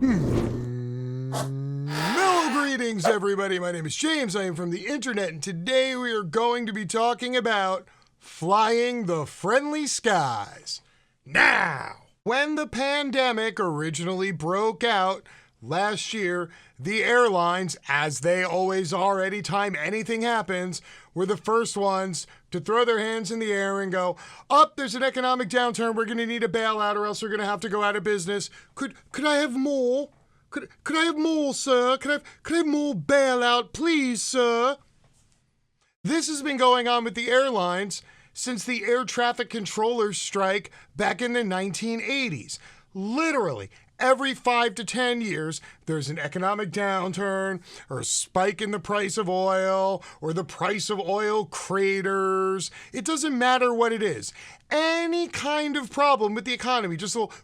Hello, greetings, everybody. My name is James. I am from the internet, and today we are going to be talking about flying the friendly skies. Now, when the pandemic originally broke out last year, the airlines, as they always are anytime anything happens, were the first ones to throw their hands in the air and go, there's an economic downturn. We're going to need a bailout or else we're going to have to go out of business. Could I have more? Could I have more, sir? Could I have more bailout, please, sir? This has been going on with the airlines since the air traffic controllers strike back in the 1980s. Literally, every 5 to 10 years, there's an economic downturn or a spike in the price of oil or the price of oil craters. It doesn't matter what it is. Any kind of problem with the economy, just a little...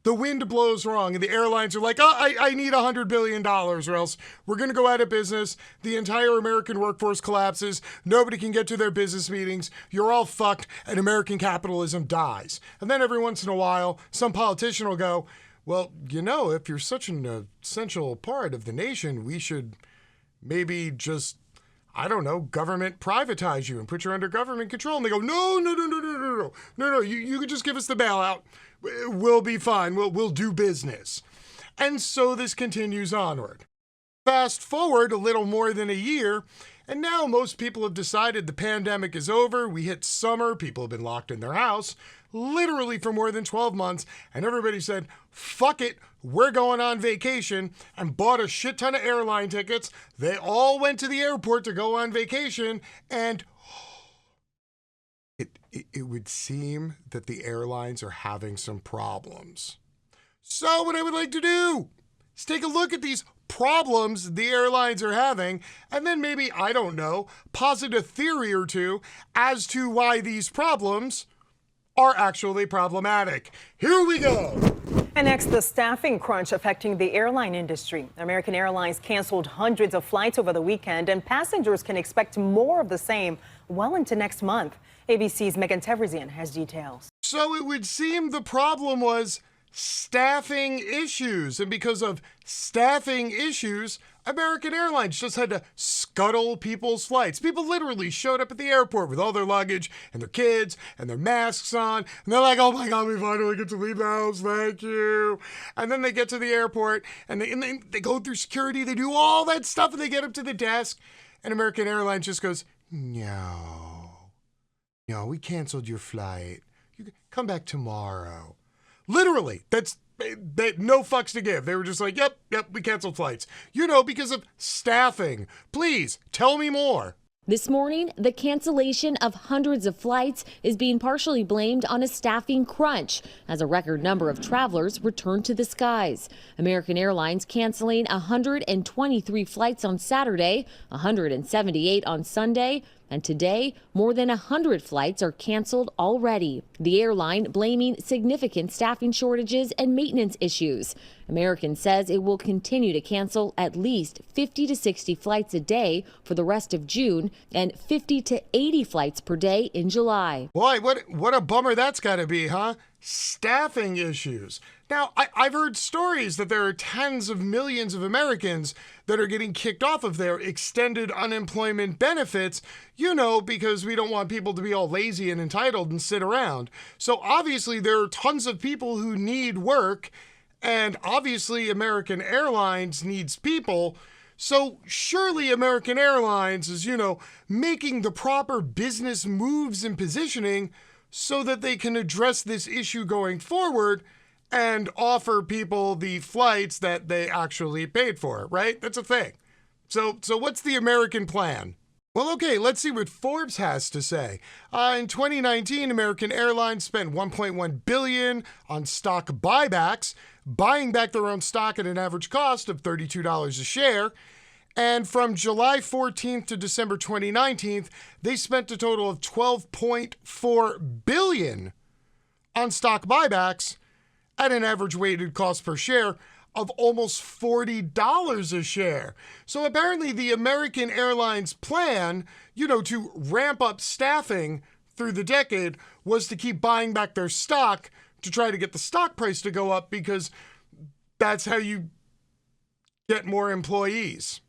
The wind blows wrong and the airlines are like, I need $100 billion or else we're going to go out of business. The entire American workforce collapses. Nobody can get to their business meetings. You're all fucked and American capitalism dies. And then every once in a while, some politician will go, well, if you're such an essential part of the nation, we should maybe just, government privatize you and put you under government control. And they go, no, you could just give us the bailout. We'll be fine. We'll do business. And so this continues onward. Fast forward a little more than a year, and now most people have decided the pandemic is over. We hit summer. People have been locked in their house, literally for more than 12 months. And everybody said, fuck it. We're going on vacation, and bought a shit ton of airline tickets. They all went to the airport to go on vacation, and it would seem that the airlines are having some problems. So what I would like to do is take a look at these problems the airlines are having, and then maybe, posit a theory or two as to why these problems are actually problematic. Here we go. And next, the staffing crunch affecting the airline industry. American Airlines canceled hundreds of flights over the weekend, and passengers can expect more of the same well into next month. ABC's Megan Tevrizian has details. So it would seem the problem was staffing issues. And because of staffing issues, American Airlines just had to scuttle people's flights. People literally showed up at the airport with all their luggage and their kids and their masks on. And they're like, oh my God, we finally get to leave the house. Thank you. And then they get to the airport and they go through security. They do all that stuff and they get up to the desk. And American Airlines just goes, No, we canceled your flight. You can come back tomorrow. Literally, that's no fucks to give. They were just like, yep, we canceled flights. Because of staffing. Please, tell me more. This morning, the cancellation of hundreds of flights is being partially blamed on a staffing crunch as a record number of travelers return to the skies. American Airlines canceling 123 flights on Saturday, 178 on Sunday, and today, more than 100 flights are canceled already. The airline blaming significant staffing shortages and maintenance issues. American says it will continue to cancel at least 50 to 60 flights a day for the rest of June and 50 to 80 flights per day in July. Boy, what a bummer that's got to be, huh? Staffing issues. Now, I've heard stories that there are tens of millions of Americans that are getting kicked off of their extended unemployment benefits, because we don't want people to be all lazy and entitled and sit around. So obviously there are tons of people who need work, and obviously American Airlines needs people. So surely American Airlines is, making the proper business moves and positioning so that they can address this issue going forward and offer people the flights that they actually paid for, right? That's a thing. So what's the American plan? Well, okay, let's see what Forbes has to say. In 2019, American Airlines spent $1.1 billion on stock buybacks, buying back their own stock at an average cost of $32 a share. And from July 14th to December 2019, they spent a total of $12.4 billion on stock buybacks at an average weighted cost per share of almost $40 a share. So apparently the American Airlines plan, to ramp up staffing through the decade was to keep buying back their stock to try to get the stock price to go up, because that's how you get more employees.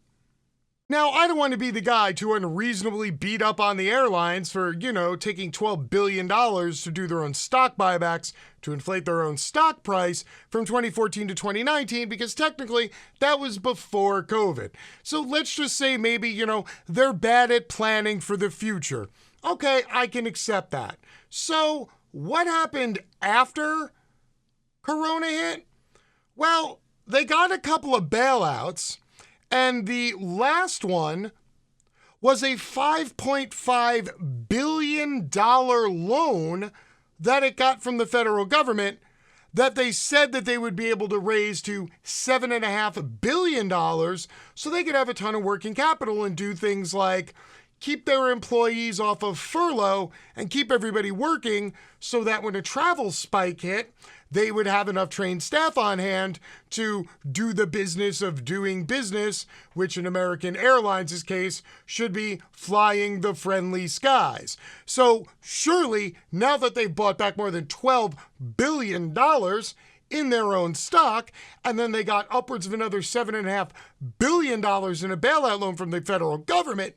Now, I don't want to be the guy to unreasonably beat up on the airlines for, taking $12 billion to do their own stock buybacks to inflate their own stock price from 2014 to 2019, because technically that was before COVID. So let's just say maybe, they're bad at planning for the future. Okay, I can accept that. So what happened after Corona hit? Well, they got a couple of bailouts. And the last one was a $5.5 billion loan that it got from the federal government that they said that they would be able to raise to $7.5 billion so they could have a ton of working capital and do things like keep their employees off of furlough and keep everybody working so that when a travel spike hit, they would have enough trained staff on hand to do the business of doing business, which in American Airlines' case should be flying the friendly skies. So surely, now that they've bought back more than $12 billion in their own stock, and then they got upwards of another $7.5 billion in a bailout loan from the federal government,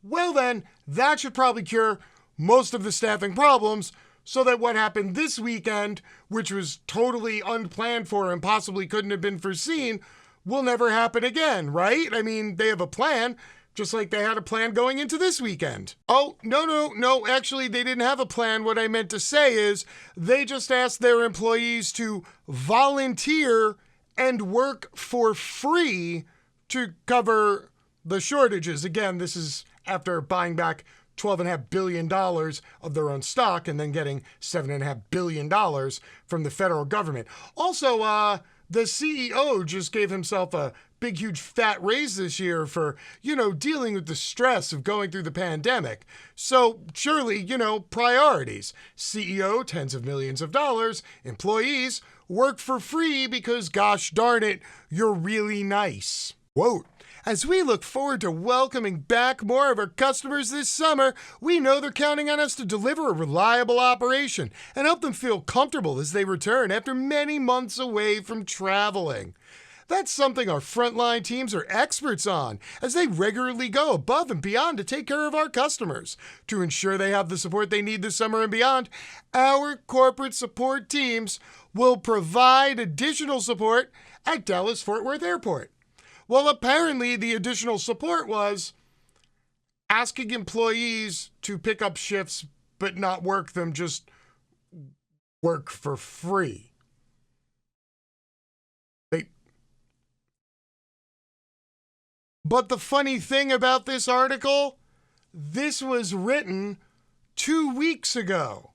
well then, that should probably cure most of the staffing problems, so that what happened this weekend, which was totally unplanned for and possibly couldn't have been foreseen, will never happen again, right? I mean, they have a plan, just like they had a plan going into this weekend. Oh, no, actually, they didn't have a plan. What I meant to say is they just asked their employees to volunteer and work for free to cover the shortages. Again, this is after buying back $12.5 billion of their own stock and then getting $7.5 billion from the federal government. Also, the CEO just gave himself a big, huge fat raise this year for, dealing with the stress of going through the pandemic. So surely, priorities. CEO, tens of millions of dollars. Employees, work for free because, gosh darn it, you're really nice. Whoa. As we look forward to welcoming back more of our customers this summer, we know they're counting on us to deliver a reliable operation and help them feel comfortable as they return after many months away from traveling. That's something our frontline teams are experts on, as they regularly go above and beyond to take care of our customers. To ensure they have the support they need this summer and beyond, our corporate support teams will provide additional support at Dallas-Fort Worth Airport. Well, apparently the additional support was asking employees to pick up shifts but not work them, just work for free. But the funny thing about this article, this was written 2 weeks ago.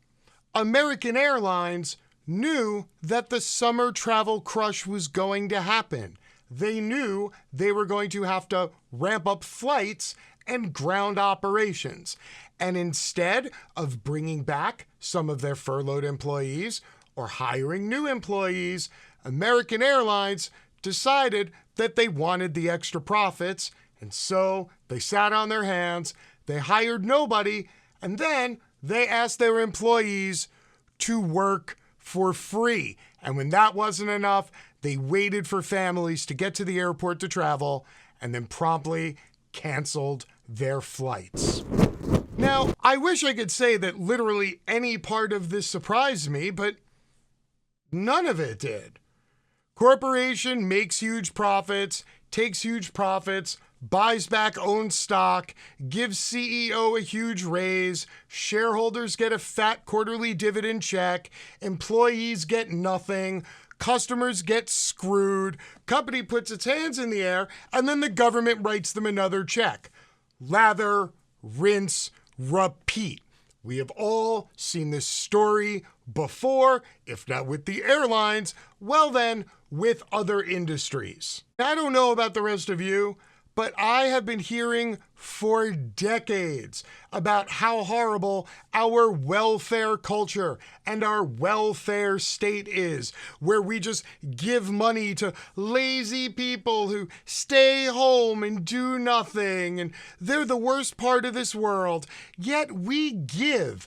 American Airlines knew that the summer travel crush was going to happen. They knew they were going to have to ramp up flights and ground operations. And instead of bringing back some of their furloughed employees or hiring new employees, American Airlines decided that they wanted the extra profits. And so they sat on their hands, they hired nobody, and then they asked their employees to work for free. And when that wasn't enough, they waited for families to get to the airport to travel and then promptly canceled their flights. Now, I wish I could say that literally any part of this surprised me, but none of it did. Corporation makes huge profits, takes huge profits, buys back own stock, gives CEO a huge raise, shareholders get a fat quarterly dividend check, employees get nothing, customers get screwed, company puts its hands in the air, and then the government writes them another check. Lather, rinse, repeat. We have all seen this story before, if not with the airlines, well then, with other industries. I don't know about the rest of you, but I have been hearing for decades about how horrible our welfare culture and our welfare state is, where we just give money to lazy people who stay home and do nothing, and they're the worst part of this world. Yet we give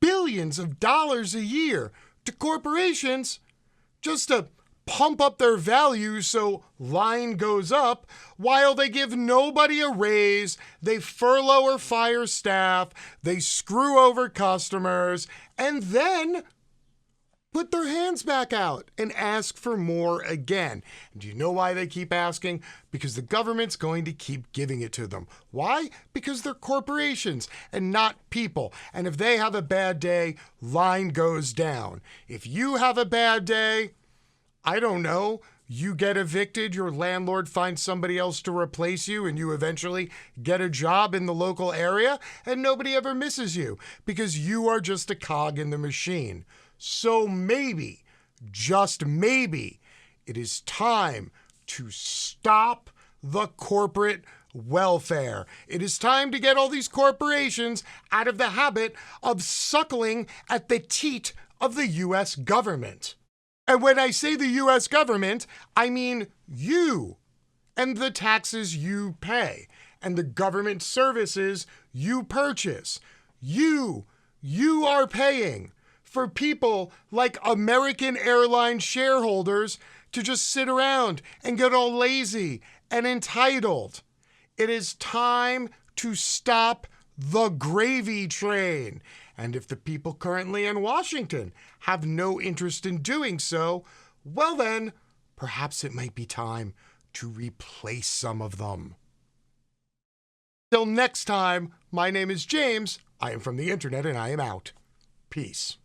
billions of dollars a year to corporations just to pump up their value so line goes up, while they give nobody a raise, they furlough or fire staff, they screw over customers, and then put their hands back out and ask for more again. And do you know why they keep asking? Because the government's going to keep giving it to them. Why? Because they're corporations and not people. And if they have a bad day, line goes down. If you have a bad day, I don't know, you get evicted, your landlord finds somebody else to replace you, and you eventually get a job in the local area, and nobody ever misses you because you are just a cog in the machine. So maybe, just maybe, it is time to stop the corporate welfare. It is time to get all these corporations out of the habit of suckling at the teat of the U.S. government. And when I say the U.S. government, I mean you and the taxes you pay and the government services you purchase. You are paying for people like American Airlines shareholders to just sit around and get all lazy and entitled. It is time to stop the gravy train. And if the people currently in Washington have no interest in doing so, well then, perhaps it might be time to replace some of them. Till next time, my name is James. I am from the internet and I am out. Peace.